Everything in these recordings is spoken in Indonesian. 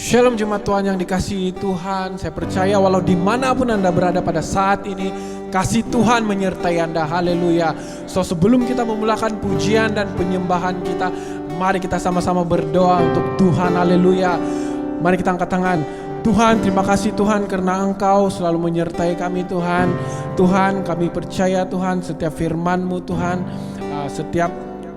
Shalom jemaat Tuhan yang dikasihi Tuhan. Saya percaya walau dimanapun Anda berada pada saat ini, kasih Tuhan menyertai Anda. Haleluya. So sebelum kita memulakan pujian dan penyembahan kita, mari kita sama-sama berdoa untuk Tuhan. Haleluya. Mari kita angkat tangan. Tuhan, terima kasih Tuhan karena Engkau selalu menyertai kami Tuhan. Tuhan, kami percaya Tuhan setiap firman-Mu Tuhan, setiap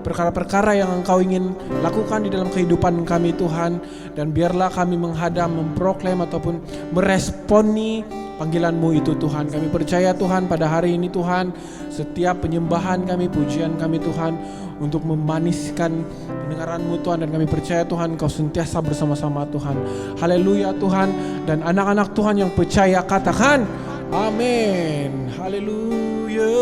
perkara-perkara yang Engkau ingin lakukan di dalam kehidupan kami Tuhan. Dan biarlah kami menghadap, memproklaim ataupun meresponi panggilan-Mu itu Tuhan. Kami percaya Tuhan pada hari ini Tuhan, setiap penyembahan kami, pujian kami Tuhan, untuk memaniskan pendengaran-Mu Tuhan. Dan kami percaya Tuhan Engkau sentiasa bersama-sama Tuhan. Haleluya Tuhan. Dan anak-anak Tuhan yang percaya katakan amin. Haleluya.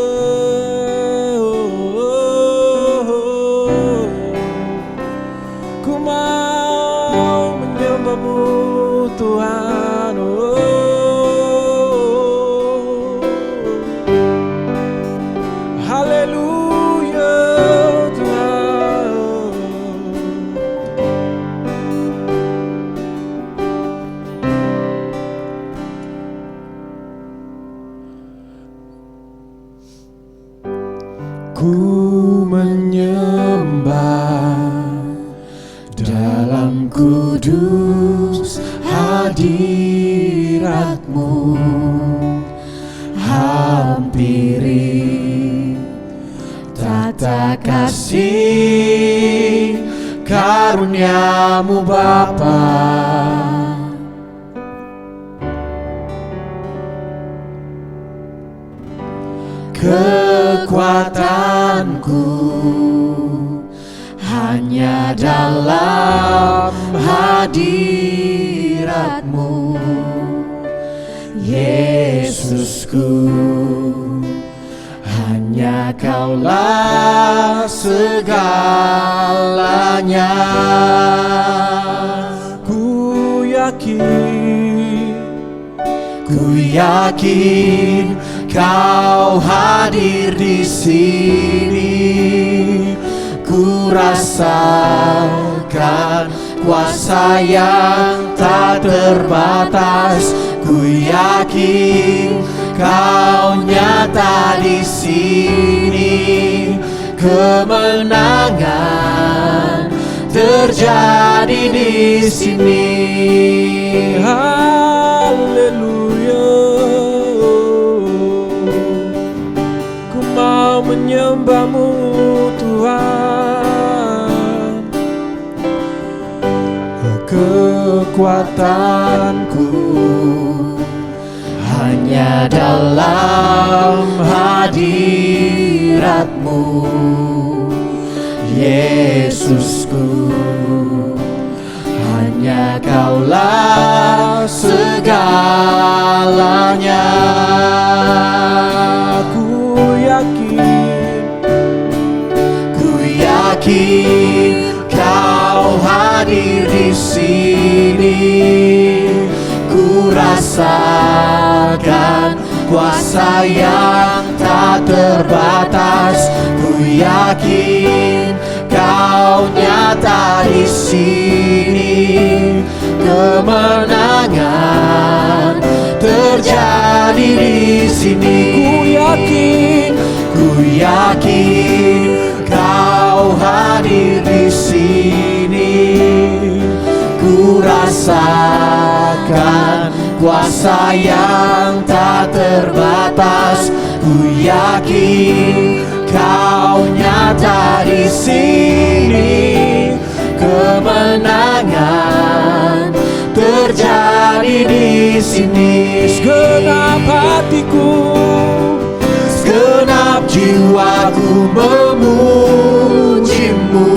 Ku mau menyembah-Mu Tuhan. Haleluya Tuhan. Ku menyembah dalam kudus hadirat-Mu, hampiri tata kasih karunia-Mu Bapa. Kekuatanku hanya dalam hadirat-Mu, Yesusku. Hanya Kaulah segalanya. Ku yakin Kau hadir di sini. Ku rasakan kuasa yang tak terbatas. Ku yakin Kau nyata di sini. Kemenangan terjadi di sini. Haleluya. Ku mau menyembah-Mu Tuhan. Kekuatanku hanya dalam hadirat-Mu, Yesusku. Hanya Kaulah segalanya. Ku yakin Kau hadir di sini. Ku rasakan kuasa yang tak terbatas. Ku yakin Kau nyata di sini. Kemenangan terjadi di sini. Ku yakin Kau hadir di sini. Ku rasakan kuasa yang tak terbatas. Ku yakin Kau nyata di sini, kemenangan terjadi di sini. Segenap hatiku, segenap jiwaku memuji-Mu.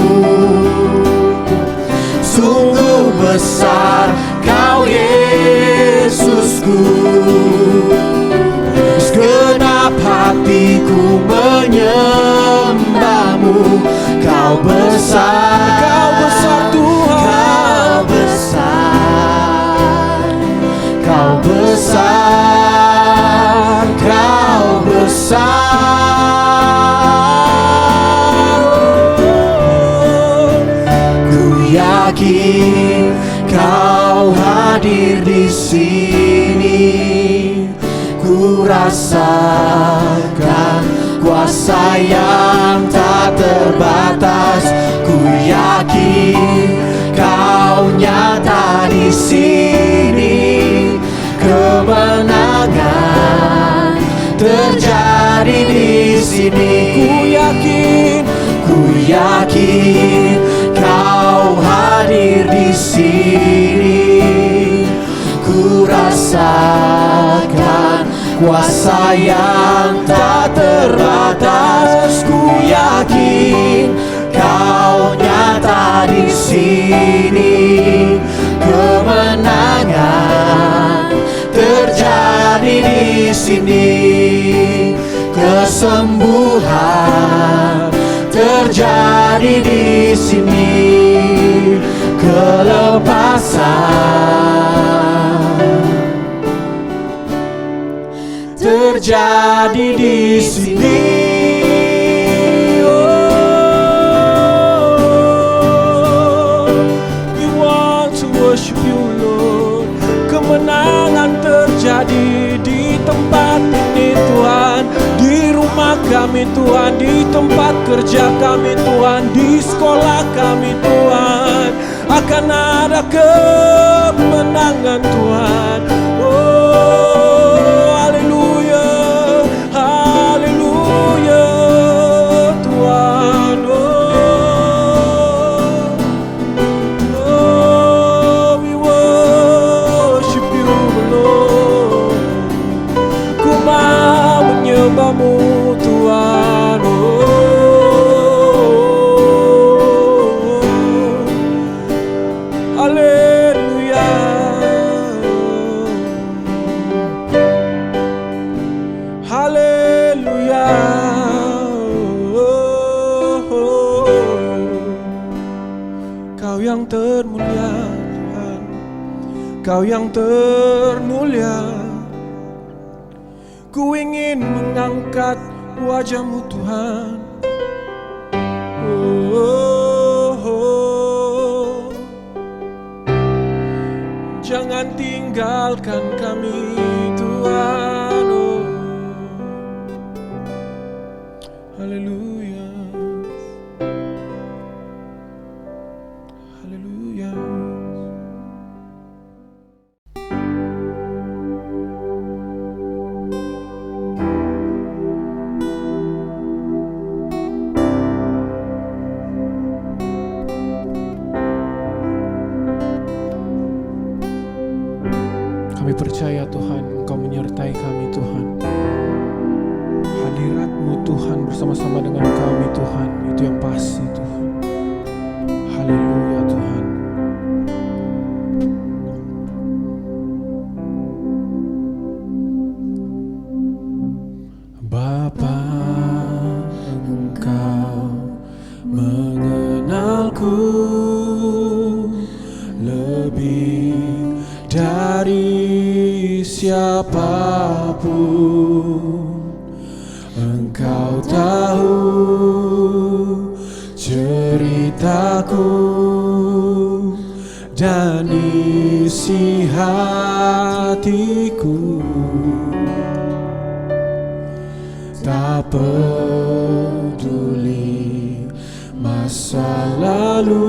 Sungguh besar Kau Yesusku. Segenap hatiku menyembah-Mu. Kau besar Tuhan. Kau besar, Kau besar, Kau besar. Ku yakin Kau hadir di sini. Ku rasakan kuasa yang tak terbatas. Ku yakin Kau nyata di sini, kemenangan terjadi di sini. Ku yakin Kau hadir di sini. Ku rasakan kuasa yang tak terbatas. Ku yakin Kau nyata di sini, kemenangan terjadi di sini. Kesembuhan terjadi di sini, kelepasan terjadi di sini. We want to worship You, Lord. Kemenangan terjadi di tempat ini, Tuhan. Di rumah kami, Tuhan. Di tempat kerja kami, Tuhan. Di sekolah kami, Tuhan. Akan ada kemenangan, Tuhan. Oh, haleluya, haleluya, Tuhan. Oh, we worship You, Lord. Ku mau menyembah-Mu, Tuhan. Haleluya. Haleluya. Kau yang termulia, Tuhan. Kau yang termulia. Ku ingin mengangkat wajah-Mu, Tuhan. Jangan tinggalkan kami, Tuhan. Haleluya. Haleluya. Kami percaya, Tuhan, Engkau menyertai kami, Tuhan. Hadirat-Mu, Tuhan, bersama-sama dengan kami, Tuhan. Itu yang pasti, Tuhan. Haleluya, Tuhan. Bapa, Engkau mengenalku lebih dari siapapun. Engkau tahu ceritaku dan isi hatiku. Tak peduli masa lalu,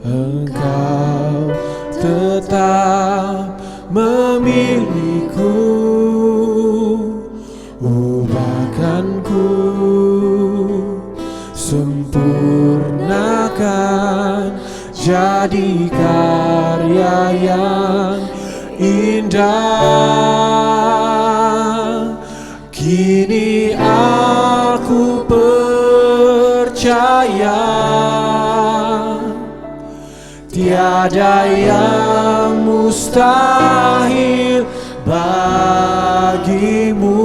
Engkau tetap memilihku. jadi karya yang indah. Kini aku percaya tiada yang mustahil bagimu.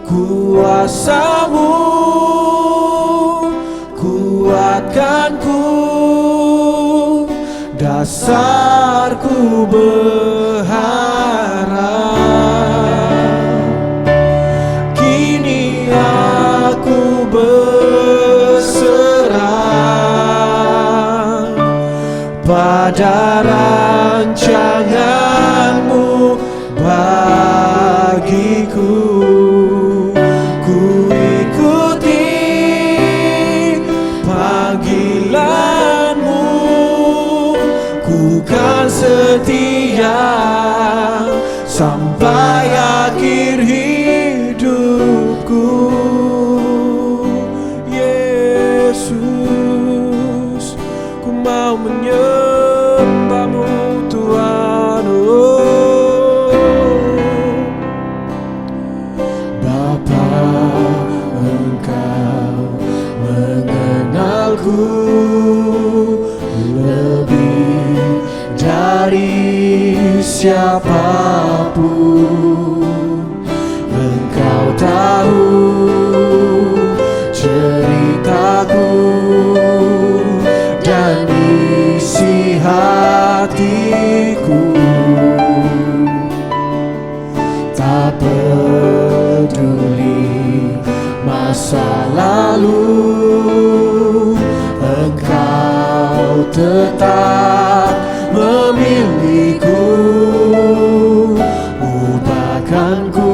Kuasa-Mu kuatkanku, dasarku berharap. Kini aku berserah pada rancangan-Mu bagiku. Ku ikuti panggilan-Mu, ku kan setia sampai akhir hidupku. Yesus, ku mau menyembah-Mu Tuhan. Bapa, Engkau mengenalku lebih dari siapapun. Engkau tahu ceritaku dan isi hatiku. Tak peduli masa lalu, Engkau tetap memilihku. Ubahkanku,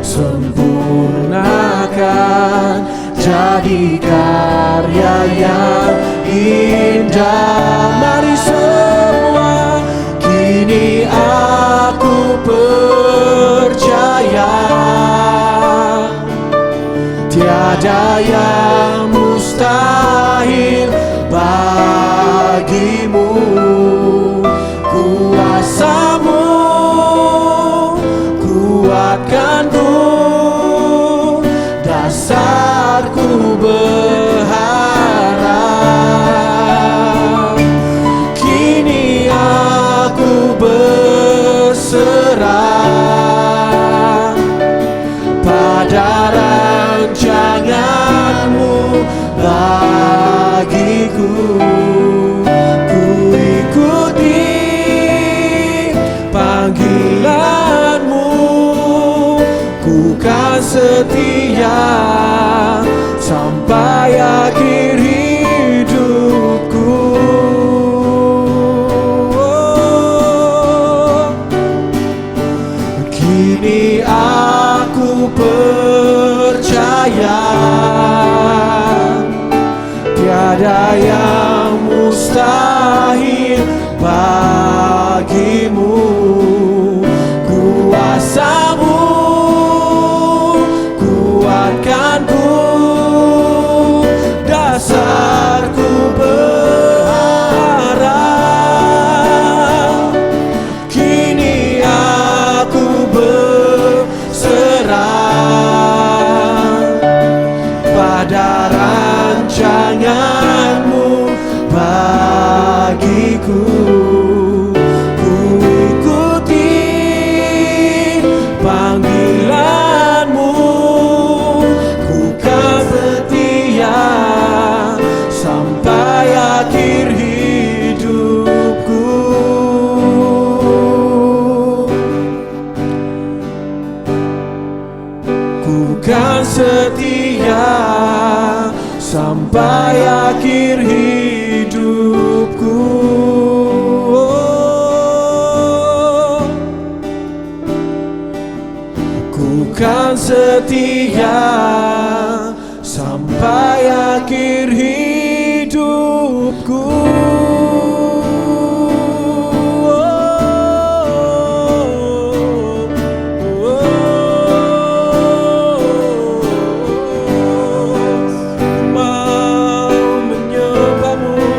sempurnakan jadi karya yang indah. Mari semua, kini aku percaya tiada yang mustahil bagimu. Kuasa-Mu kuatkanku, dasarku berharap. Kini aku berserah pada rancangan-Mu bagiku. Ku ikuti panggilan-Mu, ku kan setia sampai akhir hidupku. Kini aku percaya tiada yang mustahil bagimu. Kuasa-Mu kuatkanku, dasarku berharap. Kini aku berserah pada rancangan-Mu bagiku. Ku ikuti panggilan-Mu, ku kan setia sampai akhir hidupku. Ku kan setia sampai akhir hidupku. Ku kan setia sampai akhir hidupku. Mau menyembah-Mu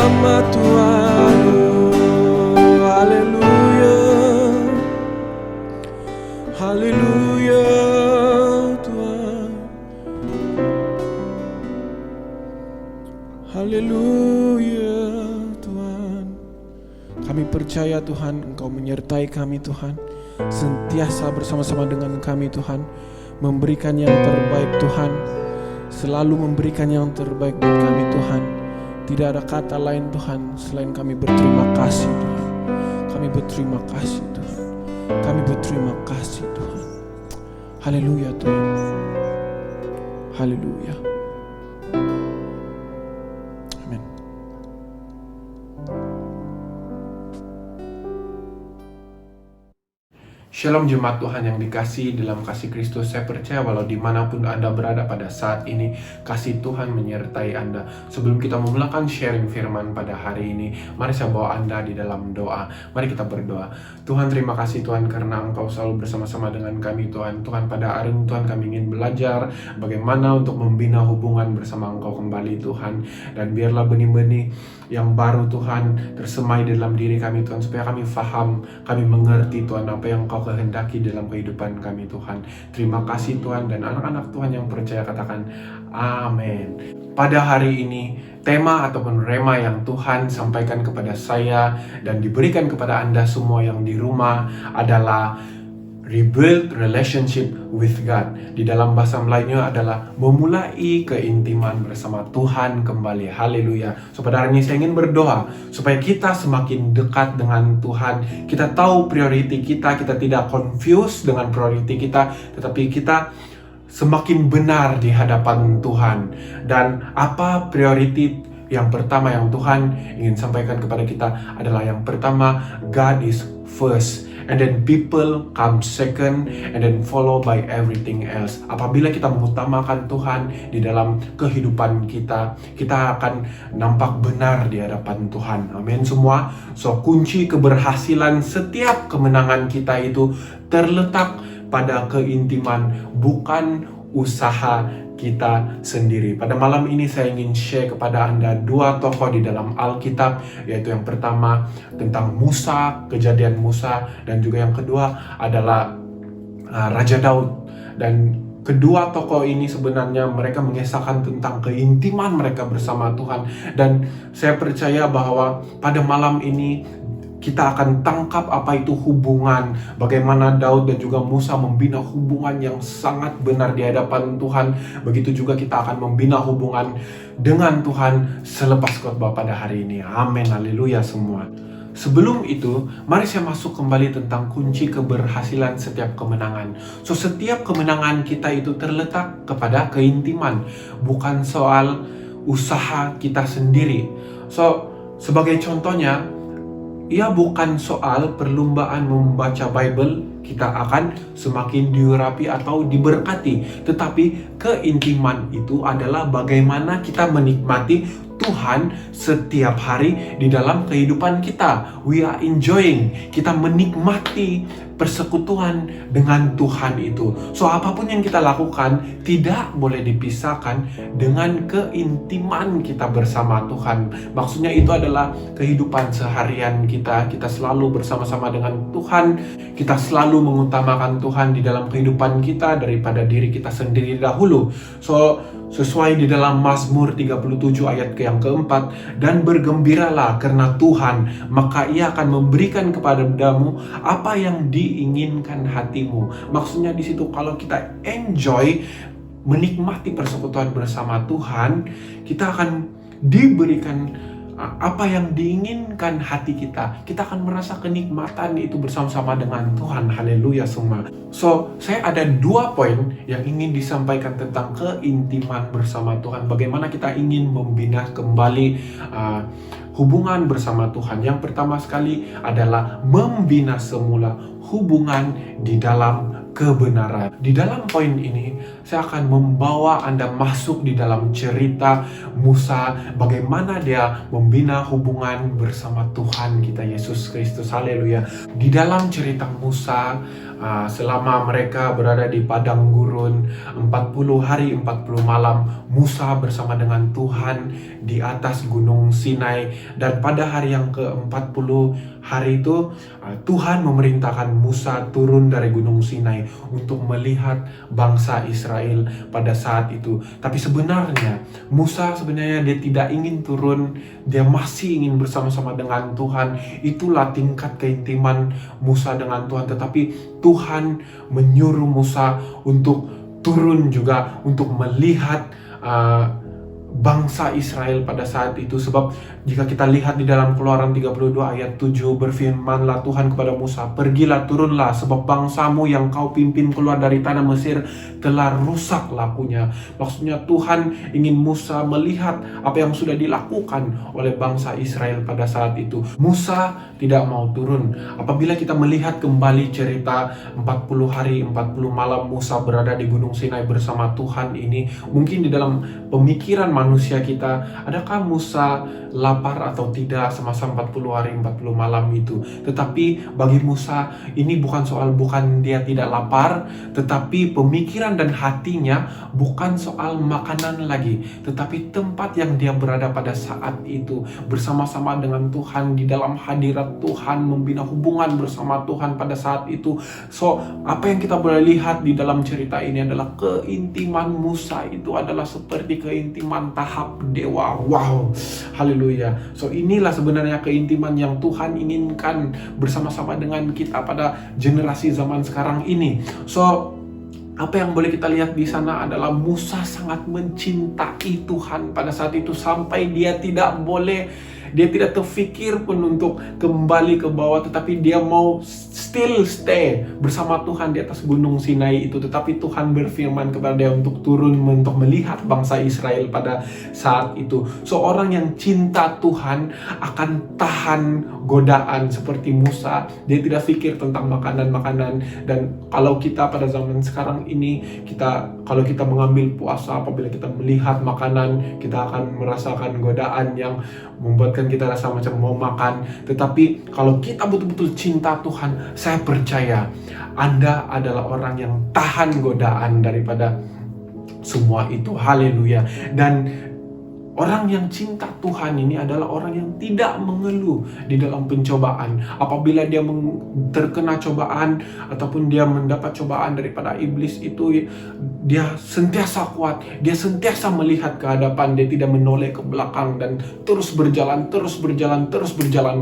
nama Tuhan. Oh, haleluya. Haleluya Tuhan. Haleluya Tuhan. Kami percaya Tuhan, Engkau menyertai kami Tuhan, sentiasa bersama-sama dengan kami Tuhan, memberikan yang terbaik Tuhan, selalu memberikan yang terbaik buat kami Tuhan. Tidak ada kata lain Tuhan selain kami berterima kasih Tuhan. Kami berterima kasih Tuhan. Kami berterima kasih Tuhan. Haleluya Tuhan. Haleluya. Amin. Shalom jemaat Tuhan yang dikasihi dalam kasih Kristus. Saya percaya walau dimanapun Anda berada pada saat ini, kasih Tuhan menyertai Anda. Sebelum kita memulakan sharing firman pada hari ini, mari saya bawa Anda di dalam doa. Mari kita berdoa. Tuhan, terima kasih Tuhan karena Engkau selalu bersama-sama dengan kami Tuhan. Tuhan, pada hari ini Tuhan kami ingin belajar bagaimana untuk membina hubungan bersama Engkau kembali Tuhan. Dan biarlah benih-benih yang baru Tuhan tersemai dalam diri kami Tuhan, supaya kami faham, kami mengerti Tuhan apa yang Engkau kehendaki dalam kehidupan kami Tuhan. Terima kasih Tuhan, dan anak-anak Tuhan yang percaya katakan amin. Pada hari ini tema ataupun rema yang Tuhan sampaikan kepada saya dan diberikan kepada Anda semua yang di rumah adalah rebuild relationship with God. Di dalam bahasa Melayunya adalah memulai keintiman bersama Tuhan kembali. Haleluya. So pada hari ini saya ingin berdoa supaya kita semakin dekat dengan Tuhan. Kita tahu priority kita tidak confused dengan priority kita, tetapi kita semakin benar di hadapan Tuhan. Dan apa priority yang pertama yang Tuhan ingin sampaikan kepada kita adalah yang pertama, God is first. And then people come second, and then follow by everything else. Apabila kita mengutamakan Tuhan di dalam kehidupan kita, kita akan nampak benar di hadapan Tuhan. Amin semua. So kunci keberhasilan setiap kemenangan kita itu terletak pada keintiman, bukan usaha kita sendiri. Pada malam ini saya ingin share kepada Anda dua tokoh di dalam Alkitab, yaitu yang pertama tentang Musa, kejadian Musa, dan juga yang kedua adalah Raja Daud. Dan kedua tokoh ini sebenarnya mereka mengisahkan tentang keintiman mereka bersama Tuhan. Dan saya percaya bahwa pada malam ini kita akan tangkap apa itu hubungan, bagaimana Daud dan juga Musa membina hubungan yang sangat benar di hadapan Tuhan. Begitu juga kita akan membina hubungan dengan Tuhan selepas khotbah pada hari ini. Amin, haleluya semua. Sebelum itu, mari saya masuk kembali tentang kunci keberhasilan setiap kemenangan. So, setiap kemenangan kita itu terletak kepada keintiman, bukan soal usaha kita sendiri. So, sebagai contohnya, ia bukan soal perlombaan membaca Bible, kita akan semakin diurapi atau diberkati. Tetapi keintiman itu adalah bagaimana kita menikmati Tuhan setiap hari di dalam kehidupan kita. We are enjoying, kita menikmati persekutuan dengan Tuhan itu. So apapun yang kita lakukan tidak boleh dipisahkan dengan keintiman kita bersama Tuhan. Maksudnya itu adalah kehidupan seharian kita selalu bersama-sama dengan Tuhan. Kita selalu mengutamakan Tuhan di dalam kehidupan kita daripada diri kita sendiri dahulu. So sesuai di dalam Mazmur 37 ayat yang keempat, dan bergembiralah karena Tuhan, maka Ia akan memberikan kepadamu apa yang diinginkan hatimu. Maksudnya di situ kalau kita enjoy menikmati persekutuan bersama Tuhan, kita akan diberikan apa yang diinginkan hati kita. Kita akan merasa kenikmatan itu bersama-sama dengan Tuhan. Haleluya semua. So, saya ada 2 poin yang ingin disampaikan tentang keintiman bersama Tuhan. Bagaimana kita ingin membina kembali hubungan bersama Tuhan. Yang pertama sekali adalah membina semula hubungan di dalam kebenaran. Di dalam poin ini, saya akan membawa Anda masuk di dalam cerita Musa, bagaimana dia membina hubungan bersama Tuhan kita Yesus Kristus. Haleluya. Di dalam cerita Musa, selama mereka berada di padang gurun 40 hari 40 malam, Musa bersama dengan Tuhan di atas gunung Sinai. Dan pada hari yang ke-40 hari itu, Tuhan memerintahkan Musa turun dari gunung Sinai untuk melihat bangsa Israel pada saat itu. Tapi sebenarnya Musa dia tidak ingin turun, dia masih ingin bersama-sama dengan Tuhan. Itulah tingkat keintiman Musa dengan Tuhan. Tetapi Tuhan menyuruh Musa untuk turun juga untuk melihat bangsa Israel pada saat itu. Sebab jika kita lihat di dalam Keluaran 32 ayat 7, berfirmanlah Tuhan kepada Musa, pergilah, turunlah, sebab bangsamu yang kau pimpin keluar dari tanah Mesir telah rusak lakunya. Maksudnya Tuhan ingin Musa melihat apa yang sudah dilakukan oleh bangsa Israel pada saat itu. Musa tidak mau turun. Apabila kita melihat kembali cerita 40 hari 40 malam Musa berada di Gunung Sinai bersama Tuhan ini, mungkin di dalam pemikiran manusia kita, adakah Musa lapar atau tidak semasa 40 hari 40 malam itu? Tetapi bagi Musa ini bukan dia tidak lapar, tetapi pemikiran dan hatinya bukan soal makanan lagi, tetapi tempat yang dia berada pada saat itu bersama-sama dengan Tuhan, di dalam hadirat Tuhan, membina hubungan bersama Tuhan pada saat itu. So, apa yang kita boleh lihat di dalam cerita ini adalah keintiman Musa itu adalah seperti keintiman tahap dewa. Wow, haleluya. So, inilah sebenarnya keintiman yang Tuhan inginkan bersama-sama dengan kita pada generasi zaman sekarang ini. So, apa yang boleh kita lihat di sana adalah Musa sangat mencintai Tuhan pada saat itu, sampai dia tidak terfikir pun untuk kembali ke bawah, tetapi dia mau still stay bersama Tuhan di atas gunung Sinai itu. Tetapi Tuhan berfirman kepada dia untuk turun untuk melihat bangsa Israel pada saat itu. Seorang yang cinta Tuhan akan tahan godaan seperti Musa. Dia tidak pikir tentang makanan-makanan. Dan kalau kita pada zaman sekarang ini, kalau kita mengambil puasa, apabila kita melihat makanan, kita akan merasakan godaan yang membuatkan kita rasa macam mau makan. Tetapi kalau kita betul-betul cinta Tuhan, saya percaya Anda adalah orang yang tahan godaan daripada semua itu. Haleluya. Dan orang yang cinta Tuhan ini adalah orang yang tidak mengeluh di dalam pencobaan. Apabila dia terkena cobaan ataupun dia mendapat cobaan daripada iblis itu, dia sentiasa kuat, dia sentiasa melihat ke hadapan, dia tidak menoleh ke belakang dan terus berjalan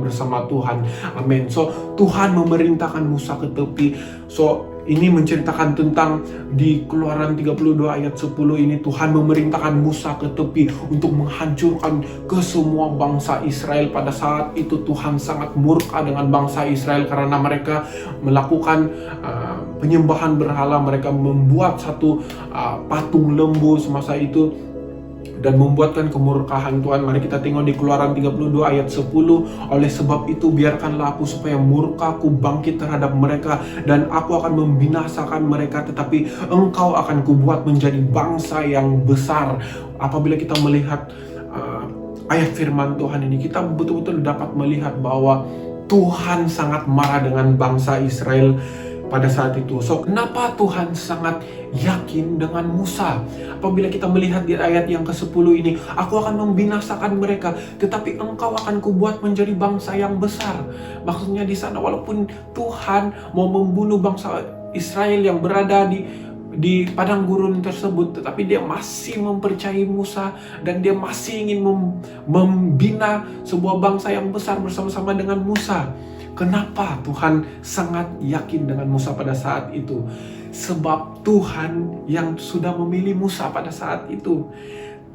bersama Tuhan. Amin. So, Tuhan memerintahkan Musa ke tepi. So, ini menceritakan tentang di Keluaran 32 ayat 10 ini, Tuhan memerintahkan Musa ke tepi untuk menghancurkan ke semua bangsa Israel. Pada saat itu Tuhan sangat murka dengan bangsa Israel karena mereka melakukan penyembahan berhala. Mereka membuat satu patung lembu semasa itu dan membuatkan kemurkaan Tuhan. Mari kita tengok di Keluaran 32 ayat 10. Oleh sebab itu biarkanlah aku supaya murkaku bangkit terhadap mereka, dan aku akan membinasakan mereka, tetapi engkau akan kubuat menjadi bangsa yang besar. Apabila kita melihat ayat firman Tuhan ini, kita betul-betul dapat melihat bahwa Tuhan sangat marah dengan bangsa Israel pada saat itu. So, kenapa Tuhan sangat yakin dengan Musa? Apabila kita melihat di ayat yang ke-10 ini, aku akan membinasakan mereka, tetapi engkau akan kubuat menjadi bangsa yang besar. Maksudnya di sana, walaupun Tuhan mau membunuh bangsa Israel yang berada di padang gurun tersebut, tetapi dia masih mempercayai Musa dan dia masih ingin membina sebuah bangsa yang besar bersama-sama dengan Musa. Kenapa Tuhan sangat yakin dengan Musa pada saat itu? Sebab Tuhan yang sudah memilih Musa pada saat itu.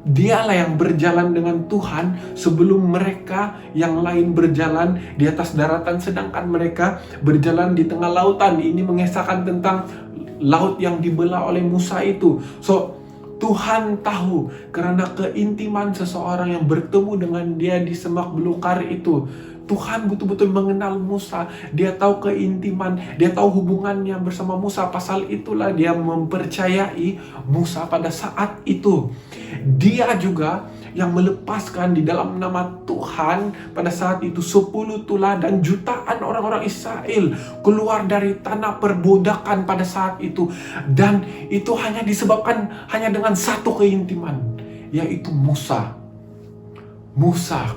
Dialah yang berjalan dengan Tuhan sebelum mereka yang lain berjalan di atas daratan, sedangkan mereka berjalan di tengah lautan. Ini mengisahkan tentang laut yang dibelah oleh Musa itu. So, Tuhan tahu karena keintiman seseorang yang bertemu dengan dia di semak belukar itu. Tuhan betul-betul mengenal Musa. Dia tahu keintiman, dia tahu hubungannya bersama Musa. Pasal itulah dia mempercayai Musa pada saat itu. Dia juga yang melepaskan di dalam nama Tuhan pada saat itu 10 tulah dan jutaan orang-orang Israel keluar dari tanah perbudakan pada saat itu. Dan itu hanya disebabkan hanya dengan satu keintiman, yaitu Musa,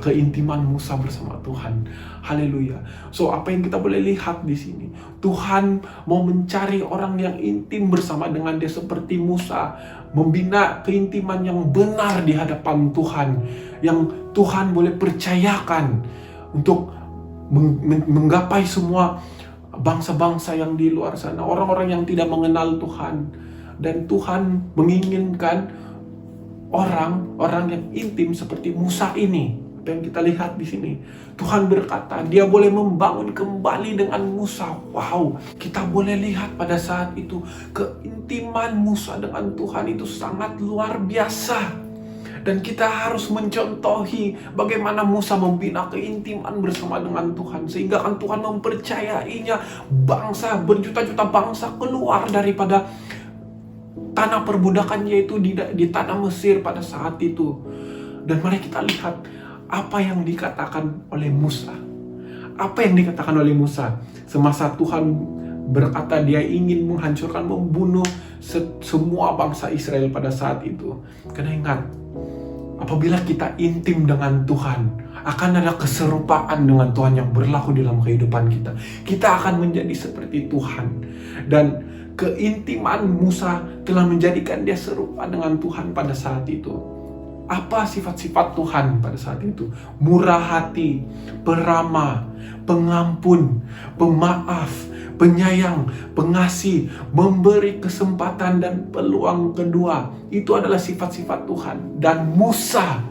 keintiman Musa bersama Tuhan. Haleluya. So, apa yang kita boleh lihat di sini? Tuhan mau mencari orang yang intim bersama dengan dia seperti Musa, membina keintiman yang benar di hadapan Tuhan, yang Tuhan boleh percayakan untuk menggapai semua bangsa-bangsa yang di luar sana, orang-orang yang tidak mengenal Tuhan. Dan Tuhan menginginkan orang-orang yang intim seperti Musa ini. Apa yang kita lihat di sini, Tuhan berkata dia boleh membangun kembali dengan Musa. Wow, kita boleh lihat pada saat itu keintiman Musa dengan Tuhan itu sangat luar biasa. Dan kita harus mencontohi bagaimana Musa membina keintiman bersama dengan Tuhan, sehingga kan Tuhan mempercayainya bangsa, berjuta-juta bangsa keluar daripada tanah perbudakan, yaitu di tanah Mesir pada saat itu. Dan mari kita lihat apa yang dikatakan oleh Musa. Apa yang dikatakan oleh Musa semasa Tuhan berkata dia ingin menghancurkan, membunuh semua bangsa Israel pada saat itu. Karena ingat, apabila kita intim dengan Tuhan, akan ada keserupaan dengan Tuhan yang berlaku dalam kehidupan kita. Kita akan menjadi seperti Tuhan. Dan keintiman Musa telah menjadikan dia serupa dengan Tuhan pada saat itu. Apa sifat-sifat Tuhan pada saat itu? Murah hati, peramah, pengampun, pemaaf, penyayang, pengasih, memberi kesempatan dan peluang kedua. Itu adalah sifat-sifat Tuhan. Dan Musa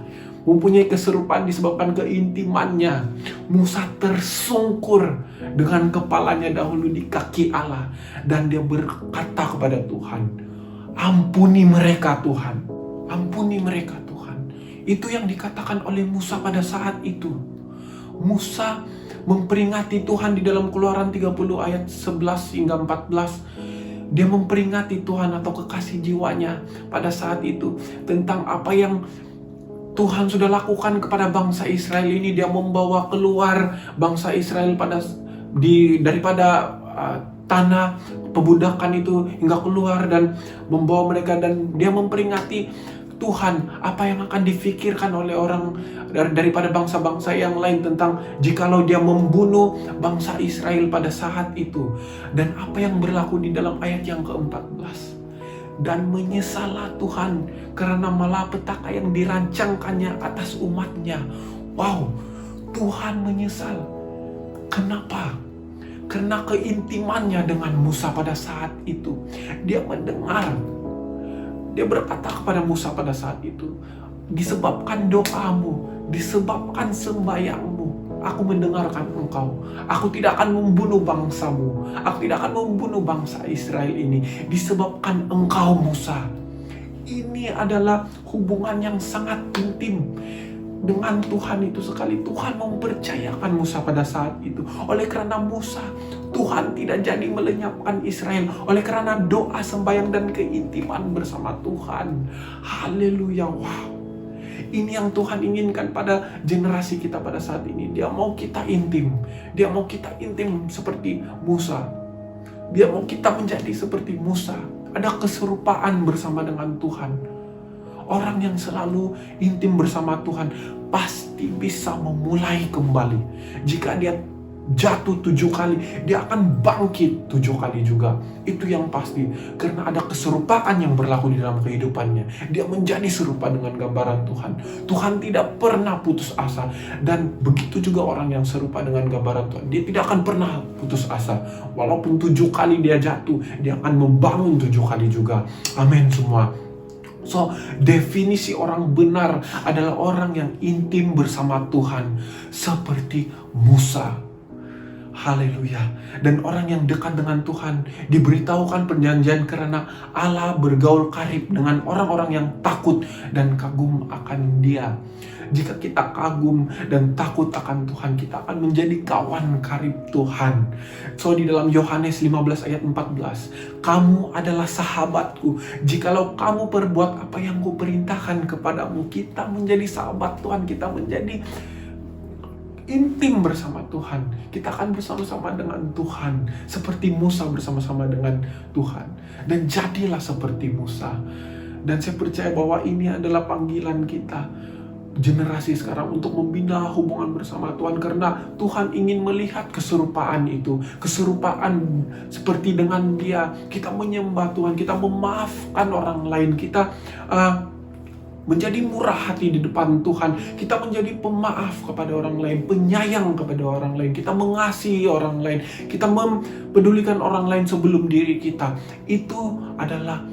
mempunyai keserupaan disebabkan keintimannya. Musa tersungkur dengan kepalanya dahulu di kaki Allah. Dan dia berkata kepada Tuhan, ampuni mereka Tuhan. Ampuni mereka Tuhan. Itu yang dikatakan oleh Musa pada saat itu. Musa memperingati Tuhan di dalam Keluaran 30 ayat 11 hingga 14. Dia memperingati Tuhan atau kekasih jiwanya pada saat itu tentang apa yang Tuhan sudah lakukan kepada bangsa Israel ini. Dia membawa keluar bangsa Israel daripada tanah perbudakan itu hingga keluar dan membawa mereka, dan dia memperingati Tuhan apa yang akan difikirkan oleh orang daripada bangsa-bangsa yang lain tentang jikalau dia membunuh bangsa Israel pada saat itu. Dan apa yang berlaku di dalam ayat yang ke-14. Dan menyesallah Tuhan karena malapetaka yang dirancangkannya atas umatnya. Wow, Tuhan menyesal. Kenapa? Karena keintimannya dengan Musa pada saat itu. Dia mendengar. Dia berkata kepada Musa pada saat itu, disebabkan doamu, disebabkan sembayangmu, aku mendengarkan engkau. Aku tidak akan membunuh bangsamu. Aku tidak akan membunuh bangsa Israel ini. Disebabkan engkau Musa. Ini adalah hubungan yang sangat intim dengan Tuhan itu sekali. Tuhan mempercayakan Musa pada saat itu. Oleh karena Musa, Tuhan tidak jadi melenyapkan Israel. Oleh karena doa, sembahyang, dan keintiman bersama Tuhan. Haleluya, wow. Ini yang Tuhan inginkan pada generasi kita pada saat ini. Dia mau kita intim. Dia mau kita intim seperti Musa. Dia mau kita menjadi seperti Musa. Ada keserupaan bersama dengan Tuhan. Orang yang selalu intim bersama Tuhan pasti bisa memulai kembali. Jika dia jatuh 7 kali, dia akan bangkit 7 kali juga. Itu yang pasti. Karena ada keserupaan yang berlaku di dalam kehidupannya. Dia menjadi serupa dengan gambaran Tuhan. Tuhan tidak pernah putus asa. Dan begitu juga orang yang serupa dengan gambaran Tuhan. Dia tidak akan pernah putus asa. Walaupun 7 kali dia jatuh, dia akan membangun 7 kali juga. Amin semua. So, definisi orang benar adalah orang yang intim bersama Tuhan. Seperti Musa. Haleluya. Dan orang yang dekat dengan Tuhan diberitahukan perjanjian karena Allah bergaul karib dengan orang-orang yang takut dan kagum akan Dia. Jika kita kagum dan takut akan Tuhan, kita akan menjadi kawan karib Tuhan. So di dalam Yohanes 15 ayat 14, kamu adalah sahabatku jikalau kamu perbuat apa yang kuperintahkan kepadamu. Kita menjadi sahabat Tuhan, kita menjadi intim bersama Tuhan. Kita akan bersama-sama dengan Tuhan, seperti Musa bersama-sama dengan Tuhan. Dan jadilah seperti Musa. Dan saya percaya bahwa ini adalah panggilan kita, generasi sekarang, untuk membina hubungan bersama Tuhan. Karena Tuhan ingin melihat keserupaan itu, keserupaan seperti dengan Dia. Kita menyembah Tuhan, kita memaafkan orang lain, kita menjadi murah hati di depan Tuhan. Kita menjadi pemaaf kepada orang lain, penyayang kepada orang lain. Kita mengasihi orang lain, kita mempedulikan orang lain sebelum diri kita. Itu adalah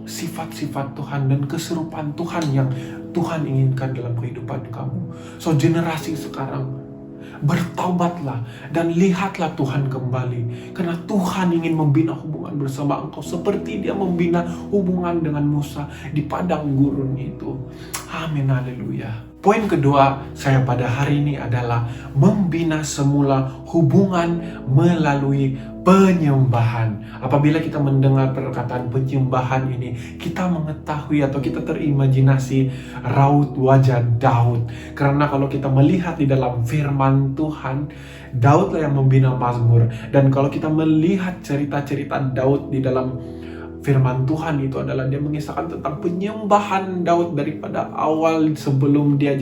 sifat-sifat Tuhan dan keserupaan Tuhan yang Tuhan inginkan dalam kehidupan kamu. So generasi sekarang, bertaubatlah dan lihatlah Tuhan kembali. Karena Tuhan ingin membina hubungan bersama engkau seperti Dia membina hubungan dengan Musa di padang gurun itu. Amin, haleluya. Poin kedua saya pada hari ini adalah membina semula hubungan melalui penyembahan. Apabila kita mendengar perkataan penyembahan ini, kita mengetahui atau kita terimajinasi raut wajah Daud. Karena kalau kita melihat di dalam firman Tuhan, Daudlah yang membina Mazmur. Dan kalau kita melihat cerita-cerita Daud di dalam firman Tuhan, itu adalah dia mengisahkan tentang penyembahan Daud daripada awal sebelum dia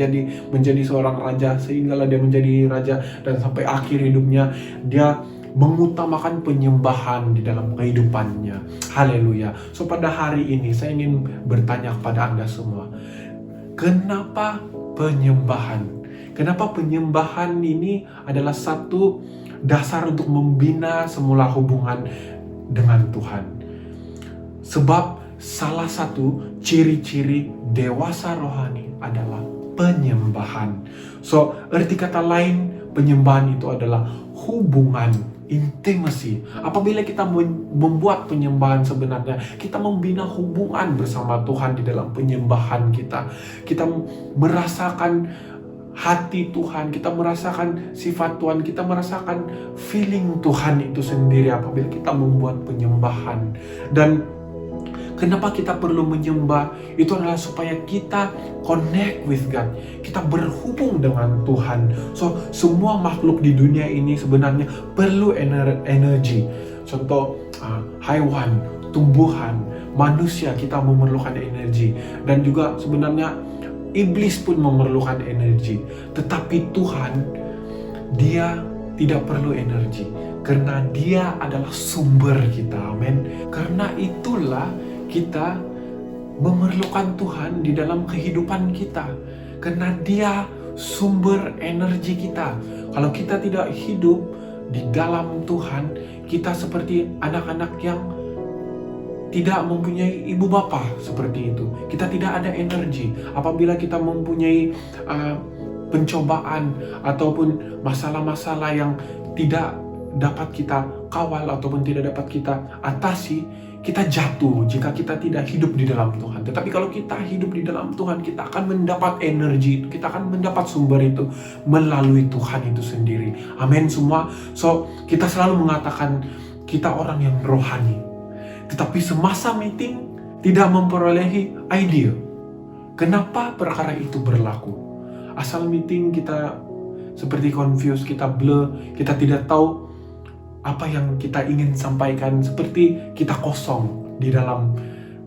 menjadi seorang raja, sehinggalah dia menjadi raja, dan sampai akhir hidupnya dia mengutamakan penyembahan di dalam kehidupannya. Haleluya. So pada hari ini saya ingin bertanya kepada Anda semua, kenapa penyembahan? Kenapa penyembahan ini adalah satu dasar untuk membina semula hubungan dengan Tuhan? Sebab salah satu ciri-ciri dewasa rohani adalah penyembahan. So, arti kata lain, penyembahan itu adalah hubungan, intimacy. Apabila kita membuat penyembahan, sebenarnya kita membina hubungan bersama Tuhan di dalam penyembahan kita. Kita merasakan hati Tuhan, kita merasakan sifat Tuhan, kita merasakan feeling Tuhan itu sendiri apabila kita membuat penyembahan. Dan kenapa kita perlu menyembah? Itu adalah supaya kita connect with God. Kita berhubung dengan Tuhan. So, semua makhluk di dunia ini sebenarnya perlu energi. Contoh, haiwan, tumbuhan, manusia, kita memerlukan energi. Dan juga sebenarnya iblis pun memerlukan energi. Tetapi Tuhan, Dia tidak perlu energi. Karena Dia adalah sumber kita. Amin. Karena itulah kita memerlukan Tuhan di dalam kehidupan kita. Karena Dia sumber energi kita. Kalau kita tidak hidup di dalam Tuhan, kita seperti anak-anak yang tidak mempunyai ibu bapa seperti itu. Kita tidak ada energi. Apabila kita mempunyai pencobaan ataupun masalah-masalah yang tidak dapat kita kawal ataupun tidak dapat kita atasi, kita jatuh jika kita tidak hidup di dalam Tuhan. Tetapi kalau kita hidup di dalam Tuhan, kita akan mendapat energi itu, kita akan mendapat sumber itu melalui Tuhan itu sendiri. Amin semua. So, kita selalu mengatakan kita orang yang rohani. Tetapi semasa meeting tidak memperolehi ide. Kenapa perkara itu berlaku? Asal meeting kita seperti confused, kita blur, kita tidak tahu apa yang kita ingin sampaikan, seperti kita kosong di dalam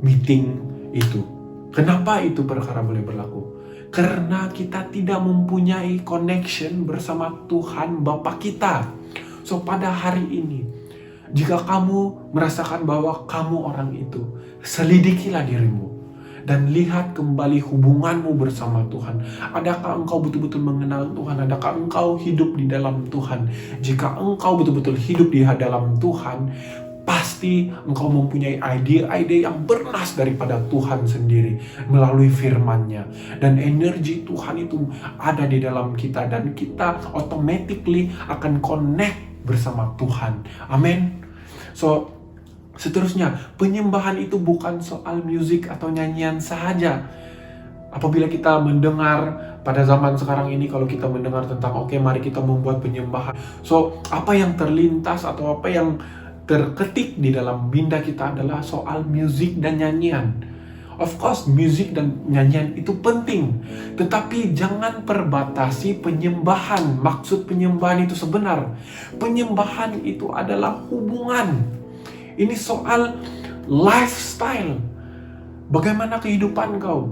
meeting itu. Kenapa itu perkara boleh berlaku? Karena kita tidak mempunyai connection bersama Tuhan Bapa kita. So pada hari ini, jika kamu merasakan bahwa kamu orang itu, selidikilah dirimu dan lihat kembali hubunganmu bersama Tuhan. Adakah engkau betul-betul mengenal Tuhan? Adakah engkau hidup di dalam Tuhan? Jika engkau betul-betul hidup di dalam Tuhan, pasti engkau mempunyai ide-ide yang bernas daripada Tuhan sendiri melalui firman-Nya. Dan energi Tuhan itu ada di dalam kita dan kita automatically akan connect bersama Tuhan. Amin. So, seterusnya, penyembahan itu bukan soal musik atau nyanyian sahaja. Apabila kita mendengar pada zaman sekarang ini kalau kita mendengar tentang oke, mari kita membuat penyembahan. So, apa yang terlintas atau apa yang terketik di dalam minda kita adalah soal musik dan nyanyian. Of course, musik dan nyanyian itu penting, tetapi jangan perbatasi penyembahan. Maksud penyembahan itu sebenar. Penyembahan itu adalah hubungan. Ini soal lifestyle. Bagaimana kehidupan kau?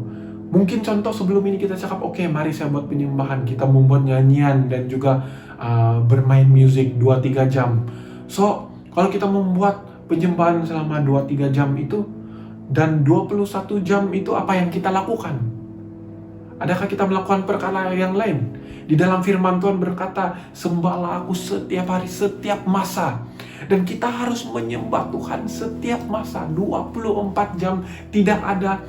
Mungkin contoh sebelum ini kita cakap, oke, mari saya buat penyembahan. Kita membuat nyanyian dan juga bermain musik 2-3 jam. So, kalau kita membuat penyembahan selama 2-3 jam itu, dan 21 jam itu apa yang kita lakukan? Adakah kita melakukan perkara yang lain? Di dalam firman Tuhan berkata, sembahlah aku setiap hari, setiap masa. Dan kita harus menyembah Tuhan setiap masa, 24 jam. Tidak ada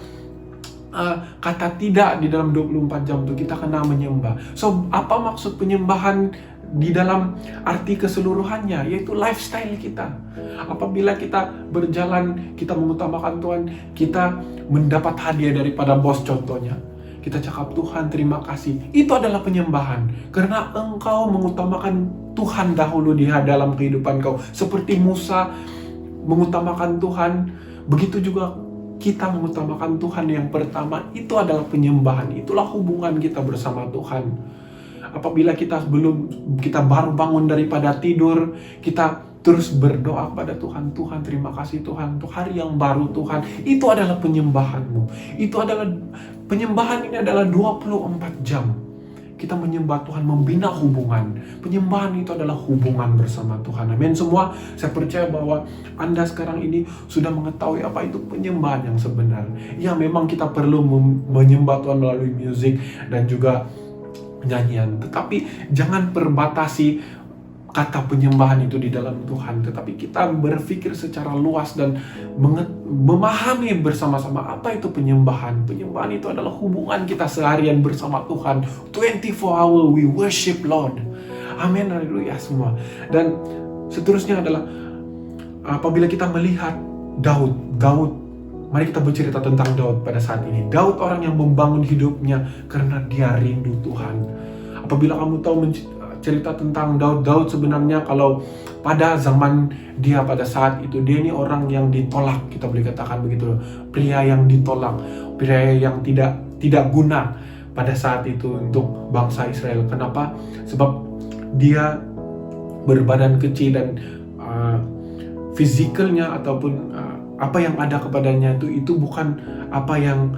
kata tidak di dalam 24 jam itu, kita kena menyembah. So, apa maksud penyembahan di dalam arti keseluruhannya? Yaitu lifestyle kita. Apabila kita berjalan, kita mengutamakan Tuhan, kita mendapat hadiah daripada bos contohnya, kita cakap, Tuhan terima kasih. Itu adalah penyembahan. Karena engkau mengutamakan Tuhan dahulu di dalam kehidupan kau. Seperti Musa mengutamakan Tuhan, begitu juga kita mengutamakan Tuhan yang pertama. Itu adalah penyembahan. Itulah hubungan kita bersama Tuhan. Apabila kita baru bangun daripada tidur, kita terus berdoa kepada Tuhan. Tuhan terima kasih Tuhan untuk hari yang baru Tuhan. Itu adalah penyembahanmu. Itu adalah penyembahan. Ini adalah 24 jam. Kita menyembah Tuhan, membina hubungan. Penyembahan itu adalah hubungan bersama Tuhan. Amin semua. Saya percaya bahwa Anda sekarang ini sudah mengetahui apa itu penyembahan yang sebenar. Ya, memang kita perlu menyembah Tuhan melalui musik dan juga nyanyian. Tetapi jangan perbatasi kata penyembahan itu di dalam Tuhan. Tetapi kita berpikir secara luas dan memahami bersama-sama apa itu penyembahan. Penyembahan itu adalah hubungan kita seharian bersama Tuhan. 24 hour we worship Lord. Amin, haleluya semua. Dan seterusnya adalah apabila kita melihat Daud, mari kita bercerita tentang Daud pada saat ini. Daud orang yang membangun hidupnya karena dia rindu Tuhan. Apabila kamu tahu cerita tentang Daud sebenarnya, kalau pada zaman dia pada saat itu, dia ini orang yang ditolak, kita boleh katakan begitu. Pria yang ditolak, pria yang tidak guna pada saat itu untuk bangsa Israel. Kenapa? Sebab dia berbadan kecil dan fisikalnya ataupun apa yang ada kepadanya itu bukan apa yang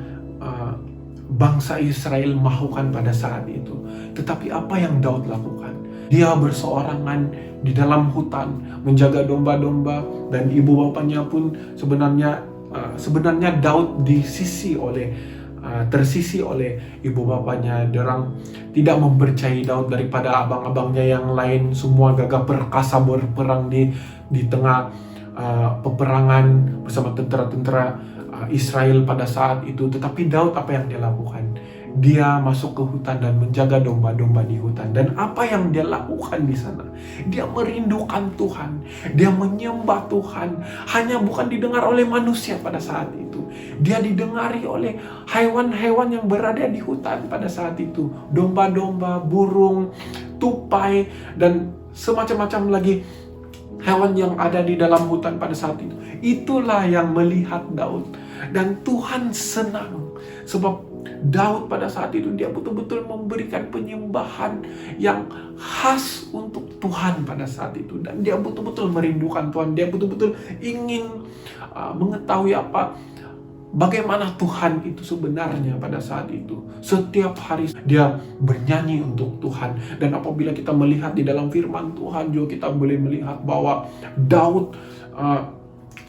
bangsa Israel mahukan pada saat itu. Tetapi apa yang Daud lakukan? Dia berseorangan di dalam hutan menjaga domba-domba, dan ibu bapanya pun sebenarnya Daud tersisi oleh ibu bapanya. Dorang tidak mempercayai Daud daripada abang-abangnya yang lain, semua gagah perkasa berperang di tengah peperangan bersama tentara-tentara Israel pada saat itu. Tetapi Daud apa yang dia lakukan? Dia masuk ke hutan dan menjaga domba-domba di hutan. Dan apa yang dia lakukan di sana? Dia merindukan Tuhan. Dia menyembah Tuhan. Hanya bukan didengar oleh manusia pada saat itu. Dia didengari oleh hewan-hewan yang berada di hutan pada saat itu. Domba-domba, burung, tupai, dan semacam-macam lagi hewan yang ada di dalam hutan pada saat itu. Itulah yang melihat Daud. Dan Tuhan senang. Sebab Daud pada saat itu dia betul-betul memberikan penyembahan yang khas untuk Tuhan pada saat itu. Dan dia betul-betul merindukan Tuhan. Dia betul-betul ingin mengetahui bagaimana Tuhan itu sebenarnya pada saat itu. Setiap hari dia bernyanyi untuk Tuhan. Dan apabila kita melihat di dalam firman Tuhan juga, kita boleh melihat bahwa Daud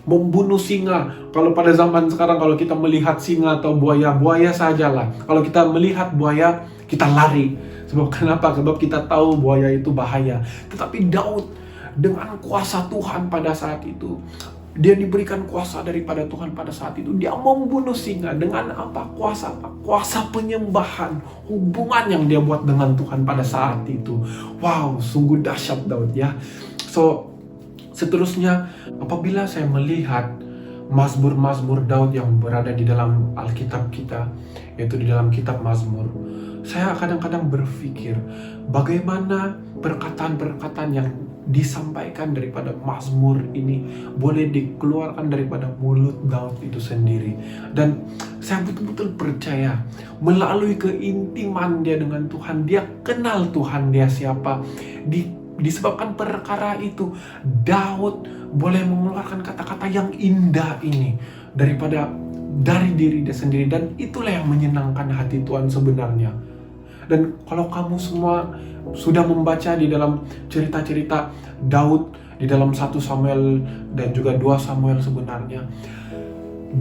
membunuh singa. Kalau pada zaman sekarang, kalau kita melihat singa atau buaya sajalah. Kalau kita melihat buaya, kita lari. Sebab kenapa? Sebab kita tahu buaya itu bahaya. Tetapi Daud dengan kuasa Tuhan pada saat itu, dia diberikan kuasa daripada Tuhan pada saat itu. Dia membunuh singa dengan apa? Kuasa apa? Kuasa penyembahan. Hubungan yang dia buat dengan Tuhan pada saat itu. Wow, sungguh dahsyat Daud ya. So, seterusnya, apabila saya melihat Mazmur-Mazmur Daud yang berada di dalam Alkitab kita, yaitu di dalam kitab Mazmur, Saya kadang-kadang berpikir bagaimana perkataan-perkataan yang disampaikan daripada Mazmur ini boleh dikeluarkan daripada mulut Daud itu sendiri. Dan saya betul-betul percaya melalui keintiman dia dengan Tuhan, dia kenal Tuhan dia siapa. Disebabkan perkara itu, Daud boleh mengeluarkan kata-kata yang indah ini dari diri dia sendiri, dan itulah yang menyenangkan hati Tuhan sebenarnya. Dan kalau kamu semua sudah membaca di dalam cerita-cerita Daud di dalam 1 Samuel dan juga 2 Samuel, sebenarnya